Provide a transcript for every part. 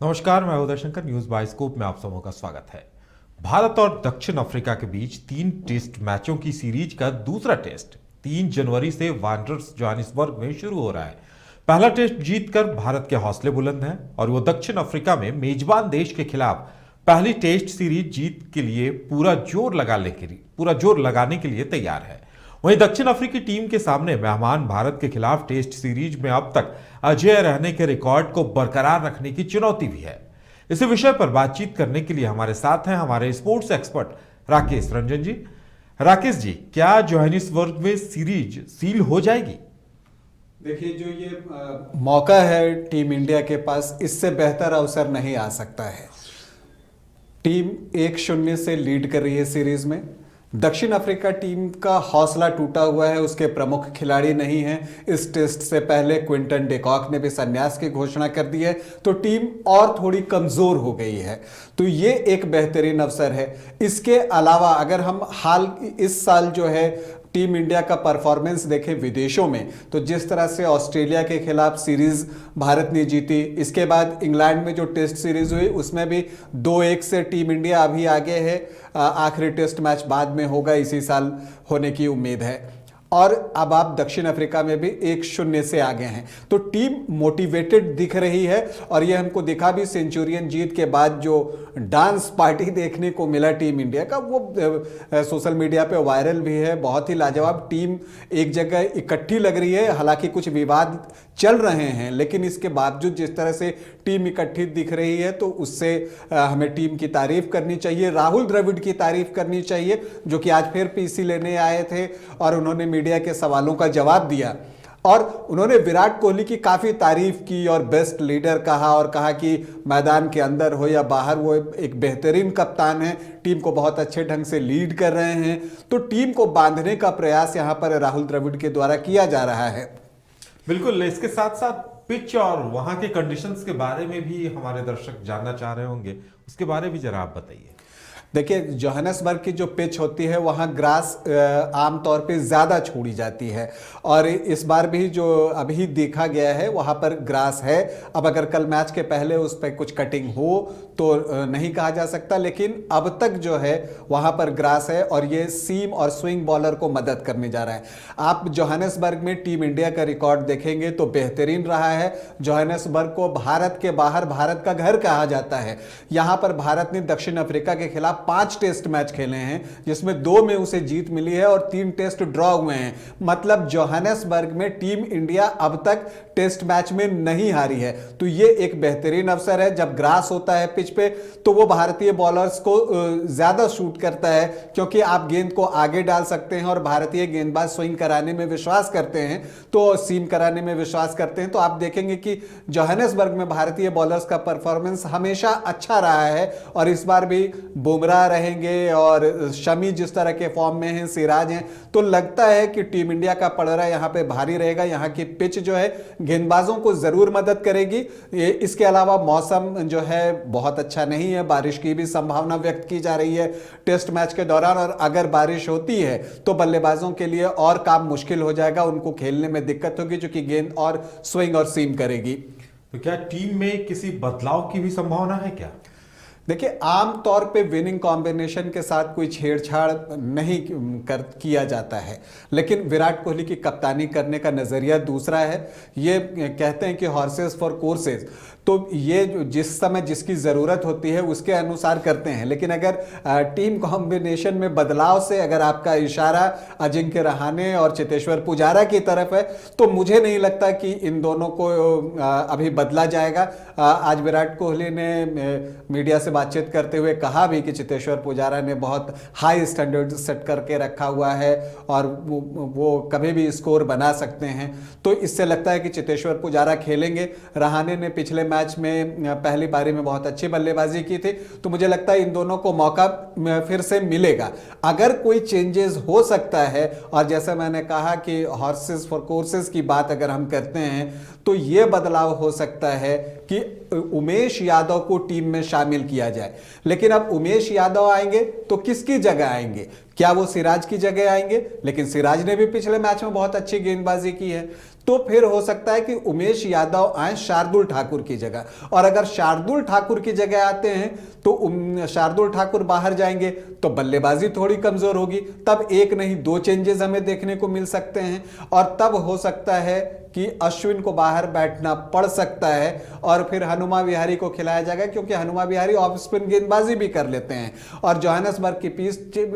नमस्कार, मैं Uday Shankar. News bioscope में आप सबों का स्वागत है। भारत और दक्षिण अफ्रीका के बीच 3 टेस्ट मैचों की सीरीज का दूसरा टेस्ट 3 जनवरी से वांडरर्स जोहानिसबर्ग में शुरू हो रहा है। पहला टेस्ट जीतकर भारत के हौसले बुलंद हैं और वो दक्षिण अफ्रीका में मेजबान देश के खिलाफ पहली टेस्ट सीरीज जीत के लिए पूरा जोर लगाने के लिए तैयार है। वहीं दक्षिण अफ्रीकी टीम के सामने मेहमान भारत के खिलाफ टेस्ट सीरीज में अब तक अजेय रहने के रिकॉर्ड को बरकरार रखने की चुनौती भी है। इसी विषय पर बातचीत करने के लिए हमारे साथ हैं हमारे स्पोर्ट्स एक्सपर्ट राकेश रंजन जी। राकेश जी, क्या जोहानिसबर्ग में सीरीज सील हो जाएगी? देखिए, जो ये मौका है टीम इंडिया के पास, इससे बेहतर अवसर नहीं आ सकता है। टीम 1-0 से लीड कर रही है सीरीज में। दक्षिण अफ्रीका टीम का हौसला टूटा हुआ है, उसके प्रमुख खिलाड़ी नहीं हैं। इस टेस्ट से पहले क्विंटन डिकॉक ने भी संन्यास की घोषणा कर दी है, तो टीम और थोड़ी कमजोर हो गई है। तो ये एक बेहतरीन अवसर है। इसके अलावा अगर हम इस साल जो है टीम इंडिया का परफॉर्मेंस देखें विदेशों में, तो जिस तरह से ऑस्ट्रेलिया के खिलाफ सीरीज भारत ने जीती, इसके बाद इंग्लैंड में जो टेस्ट सीरीज हुई उसमें भी 2-1 से टीम इंडिया अभी आगे है। आखिरी टेस्ट मैच बाद में होगा, इसी साल होने की उम्मीद है। और अब आप दक्षिण अफ्रीका में भी 1-0 से आगे हैं, तो टीम मोटिवेटेड दिख रही है। और ये हमको दिखा भी सेंचुरियन जीत के बाद जो डांस पार्टी देखने को मिला टीम इंडिया का, वो सोशल मीडिया पे वायरल भी है। बहुत ही लाजवाब टीम एक जगह इकट्ठी लग रही है। हालांकि कुछ विवाद चल रहे हैं, लेकिन इसके बावजूद जिस तरह से टीम इकट्ठी दिख रही है, तो उससे हमें टीम की तारीफ करनी चाहिए। राहुल द्रविड़ की तारीफ करनी चाहिए, जो कि आज फिर पीसी लेने आए थे और उन्होंने मीडिया के सवालों का जवाब दिया। और उन्होंने विराट कोहली की काफ़ी तारीफ की और बेस्ट लीडर कहा, और कहा कि मैदान के अंदर हो या बाहर वो एक बेहतरीन कप्तान है, टीम को बहुत अच्छे ढंग से लीड कर रहे हैं। तो टीम को बांधने का प्रयास यहाँ पर राहुल द्रविड़ के द्वारा किया जा रहा है। बिल्कुल। इसके साथ साथ पिच और वहां के कंडीशंस के बारे में भी हमारे दर्शक जानना चाह रहे होंगे, उसके बारे में जरा आप बताइए। देखिए, जोहानिसबर्ग की जो पिच होती है वहाँ ग्रास आमतौर पे ज़्यादा छोड़ी जाती है, और इस बार भी जो अभी देखा गया है वहाँ पर ग्रास है। अब अगर कल मैच के पहले उस पर कुछ कटिंग हो तो नहीं कहा जा सकता, लेकिन अब तक जो है वहाँ पर ग्रास है, और ये सीम और स्विंग बॉलर को मदद करने जा रहा है। आप जोहानिसबर्ग में टीम इंडिया का रिकॉर्ड देखेंगे तो बेहतरीन रहा है। जोहानिसबर्ग को भारत के बाहर भारत का घर कहा जाता है। यहाँ पर भारत ने दक्षिण अफ्रीका के खिलाफ 5 टेस्ट मैच खेले हैं, जिसमें 2 में उसे जीत मिली है और 3 टेस्ट ड्रॉ हुए हैं। मतलब जोहानिसबर्ग में टीम इंडिया अब तक टेस्ट मैच में नहीं हारी है। तो ये एक बेहतरीन अवसर है। जब ग्रास होता है पिच पे, तो वो भारतीय बॉलर्स को ज्यादा शूट करता है, क्योंकि आप गेंद को आगे डाल सकते हैं और भारतीय गेंदबाज स्विंग कराने में विश्वास करते हैं, तो सीम कराने में विश्वास करते हैं। तो आप देखेंगे कि जोहानिसबर्ग में भारतीय बॉलर्स का परफॉर्मेंस हमेशा अच्छा रहा है, और इस बार भी बुमराह रहेंगे और शमी जिस तरह के फॉर्म में हैं, सिराज हैं, तो लगता है कि टीम इंडिया का पलड़ा यहाँ पे भारी रहेगा। यहाँ की पिच जो है गेंदबाजों को जरूर मदद करेगी। इसके अलावा मौसम जो है बहुत अच्छा नहीं है, बारिश की भी संभावना व्यक्त की जा रही है टेस्ट मैच के दौरान, और अगर बारिश होती है तो बल्लेबाजों के लिए और काम मुश्किल हो जाएगा, उनको खेलने में दिक्कत होगी, क्योंकि गेंद और स्विंग और सीम करेगी। तो क्या टीम में किसी बदलाव की भी संभावना है क्या? देखिए, आमतौर पे विनिंग कॉम्बिनेशन के साथ कोई छेड़छाड़ नहीं किया जाता है, लेकिन विराट कोहली की कप्तानी करने का नज़रिया दूसरा है। ये कहते हैं कि हॉर्सेस फॉर कोर्सेज, तो ये जिस समय जिसकी ज़रूरत होती है उसके अनुसार करते हैं। लेकिन अगर टीम कॉम्बिनेशन में बदलाव से अगर आपका इशारा अजिंक्य रहाणे और चेतेश्वर पुजारा की तरफ है, तो मुझे नहीं लगता कि इन दोनों को अभी बदला जाएगा। आज विराट कोहली ने मीडिया से बातचीत करते हुए कहा भी कि चेतेश्वर पुजारा ने बहुत हाई स्टैंडर्ड सेट करके रखा हुआ है और वो कभी भी स्कोर बना सकते हैं। तो इससे लगता है कि चेतेश्वर पुजारा खेलेंगे। रहाणे ने पिछले मैच में पहली पारी में बहुत अच्छी बल्लेबाजी की थी, तो मुझे लगता है इन दोनों को मौका फिर से मिलेगा। अगर कोई चेंजेस हो सकता है, और जैसे मैंने कहा कि हॉर्सेस फॉर कोर्सेस की बात अगर हम करते हैं, तो यह बदलाव हो सकता है कि उमेश यादव को टीम में शामिल किया जाए। लेकिन अब उमेश यादव आएंगे तो किसकी जगह आएंगे? क्या वो सिराज की जगह आएंगे? लेकिन सिराज ने भी पिछले मैच में बहुत अच्छी गेंदबाजी की है। तो फिर हो सकता है कि उमेश यादव आए शार्दुल ठाकुर की जगह, और अगर शार्दुल ठाकुर की जगह आते हैं तो शार्दुल ठाकुर बाहर जाएंगे तो बल्लेबाजी थोड़ी कमजोर होगी, तब एक नहीं दो चेंजेस हमें देखने को मिल सकते हैं, और तब हो सकता है कि अश्विन को बाहर बैठना पड़ सकता है और फिर हनुमा विहारी को खिलाया जाएगा, क्योंकि हनुमा विहारी ऑफ स्पिन गेंदबाजी भी कर लेते हैं और जोहान्सबर्ग की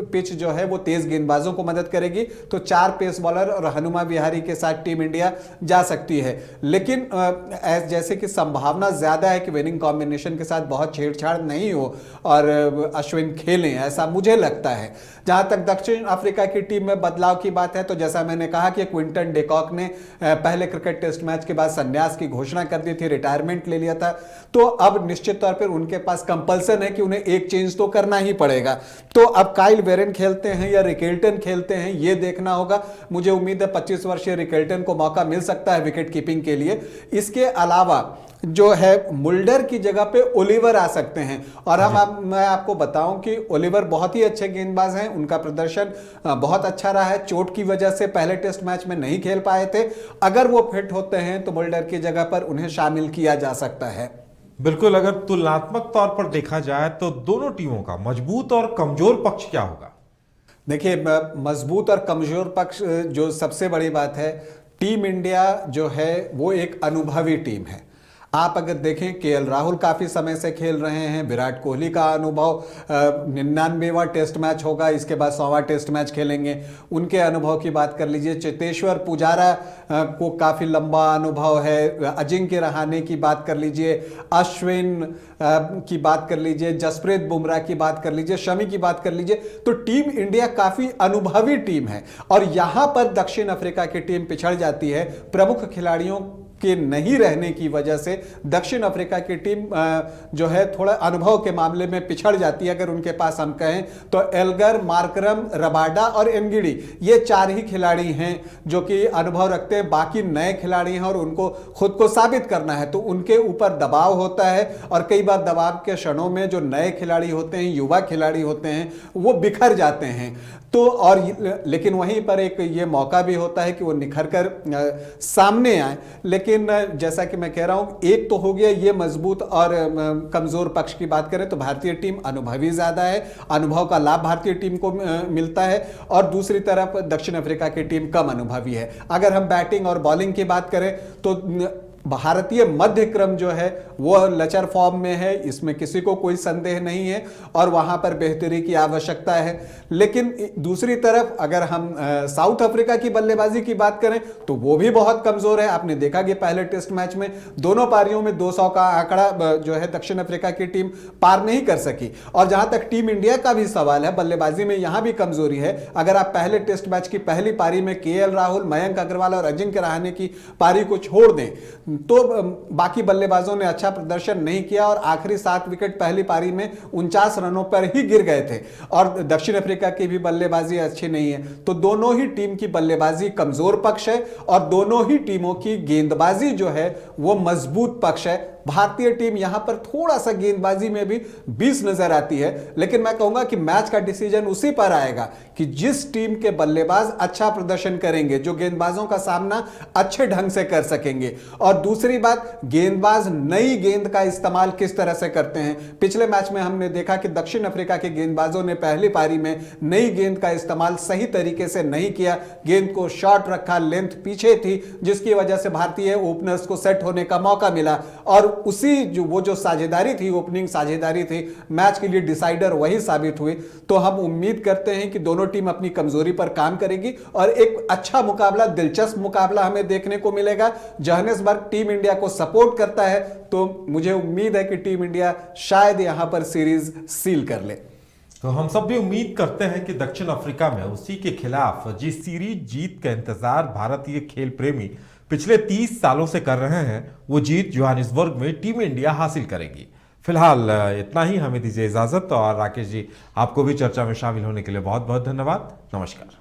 पिच जो है वो तेज गेंदबाजों को मदद करेगी, तो 4 पेस बॉलर और हनुमा विहारी के साथ टीम इंडिया जा सकती है। लेकिन जैसे कि संभावना ज्यादा है कि विनिंग कॉम्बिनेशन के साथ बहुत छेड़छाड़ नहीं हो और अश्विन खेलें, ऐसा मुझे लगता है। जहां तक दक्षिण अफ्रीका की टीम में बदलाव की बात है तो जैसा मैंने कहा कि क्विंटन डिकॉक ने पहले क्रिकेट टेस्ट मैच के बाद संन्यास की घोषणा कर दी थी, रिटायरमेंट ले लिया था, तो अब निश्चित तौर पर उनके पास कंपल्सन है कि उन्हें एक चेंज तो करना ही पड़ेगा। तो अब काइल वेरेन खेलते हैं या रिकेल्टन खेलते हैं ये देखना होगा। मुझे उम्मीद है 25 वर्षीय रिकेल्टन को मौका मिल सकता है विकेट कीपिंग के लिए। इसके अलावा जो है मुल्डर की जगह पे ओलिवर आ सकते हैं, और मैं आपको बताऊं कि ओलिवर बहुत ही अच्छे गेंदबाज हैं, उनका प्रदर्शन बहुत अच्छा रहा है, चोट की वजह से पहले टेस्ट मैच में नहीं खेल पाए थे। अगर वो फिट होते हैं तो मुल्डर की जगह पर उन्हें शामिल किया जा सकता है। बिल्कुल, अगर तुलनात्मक तौर पर देखा जाए तो दोनों टीमों का मजबूत और कमजोर पक्ष क्या होगा? देखिए, मजबूत और कमजोर पक्ष जो सबसे बड़ी बात है, टीम इंडिया जो है वो एक अनुभवी टीम है। आप अगर देखें केएल राहुल काफी समय से खेल रहे हैं, विराट कोहली का अनुभव 99वां टेस्ट मैच होगा, इसके बाद 100वां टेस्ट मैच खेलेंगे, उनके अनुभव की बात कर लीजिए। चेतेश्वर पुजारा को काफी लंबा अनुभव है, अजिंक्य रहाणे की बात कर लीजिए, अश्विन की बात कर लीजिए, जसप्रीत बुमराह की बात कर लीजिए, शमी की बात कर लीजिए, तो टीम इंडिया काफी अनुभवी टीम है। और यहां पर दक्षिण अफ्रीका की टीम पिछड़ जाती है प्रमुख खिलाड़ियों के नहीं रहने की वजह से। दक्षिण अफ्रीका की टीम जो है थोड़ा अनुभव के मामले में पिछड़ जाती है। अगर उनके पास हम कहें तो एल्गर, मार्करम, रबाडा और एनगिडी, ये 4 ही खिलाड़ी हैं जो कि अनुभव रखते हैं, बाकी नए खिलाड़ी हैं और उनको खुद को साबित करना है, तो उनके ऊपर दबाव होता है। और कई बार दबाव के क्षणों में जो नए खिलाड़ी होते हैं, युवा खिलाड़ी होते हैं, वो बिखर जाते हैं। तो और लेकिन वहीं पर एक ये मौका भी होता है कि वो निखर कर सामने आए। लेकिन जैसा कि मैं कह रहा हूं, एक तो हो गया ये मजबूत और कमजोर पक्ष की बात करें तो भारतीय टीम अनुभवी ज्यादा है, अनुभव का लाभ भारतीय टीम को मिलता है, और दूसरी तरफ दक्षिण अफ्रीका की टीम कम अनुभवी है। अगर हम बैटिंग और बॉलिंग की बात करें तो भारतीय मध्य क्रम जो है वो लचर फॉर्म में है, इसमें किसी को कोई संदेह नहीं है, और वहां पर बेहतरी की आवश्यकता है। लेकिन दूसरी तरफ अगर हम साउथ अफ्रीका की बल्लेबाजी की बात करें तो वो भी बहुत कमजोर है। आपने देखा कि पहले टेस्ट मैच में दोनों पारियों में 200 का आंकड़ा जो है दक्षिण अफ्रीका की टीम पार नहीं कर सकी। और जहां तक टीम इंडिया का भी सवाल है, बल्लेबाजी में यहां भी कमजोरी है। अगर आप पहले टेस्ट मैच की पहली पारी में केएल राहुल, मयंक अग्रवाल और अजिंक्य रहाणे की पारी को छोड़ दें तो बाकी बल्लेबाजों ने अच्छा प्रदर्शन नहीं किया, और आखिरी 7 विकेट पहली पारी में 49 रनों पर ही गिर गए थे, और दक्षिण अफ्रीका की भी बल्लेबाजी अच्छी नहीं है। तो दोनों ही टीम की बल्लेबाजी कमजोर पक्ष है और दोनों ही टीमों की गेंदबाजी जो है वो मजबूत पक्ष है। भारतीय टीम यहां पर थोड़ा सा गेंदबाजी में भी 20 नजर आती है, लेकिन मैं कहूंगा कि मैच का डिसीजन उसी पर आएगा कि जिस टीम के बल्लेबाज अच्छा प्रदर्शन करेंगे, जो गेंदबाजों का सामना अच्छे ढंग से कर सकेंगे। और दूसरी बात, गेंदबाज नई गेंद का इस्तेमाल किस तरह से करते हैं। पिछले मैच में हमने देखा कि दक्षिण अफ्रीका के गेंदबाजों ने पहली पारी में नई गेंद का इस्तेमाल सही तरीके से नहीं किया, गेंद को शॉर्ट रखा, लेंथ पीछे थी, जिसकी वजह से भारतीय ओपनर्स को सेट होने का मौका मिला, और उसी जो साझेदारी थी, ओपनिंग साझेदारी थी, मैच के लिए डिसाइडर वही साबित हुई। तो हम उम्मीद करते हैं कि दोनों टीम अपनी कमजोरी पर काम करेगी और एक अच्छा मुकाबला, दिलचस्प मुकाबला हमें देखने को मिलेगा। जोहान्सबर्ग टीम इंडिया को सपोर्ट करता है, तो मुझे उम्मीद है कि टीम इंडिया शायद यहां पर सीरीज सील कर ले। तो हम सब भी उम्मीद करते हैं कि दक्षिण अफ्रीका में उसी के खिलाफ जिस सीरीज जीत का इंतजार भारतीय खेल प्रेमी पिछले 30 सालों से कर रहे हैं, वो जीत जोहान्सबर्ग में टीम इंडिया हासिल करेगी। फिलहाल इतना ही, हमें दीजिए इजाजत। और राकेश जी, आपको भी चर्चा में शामिल होने के लिए बहुत बहुत धन्यवाद। नमस्कार।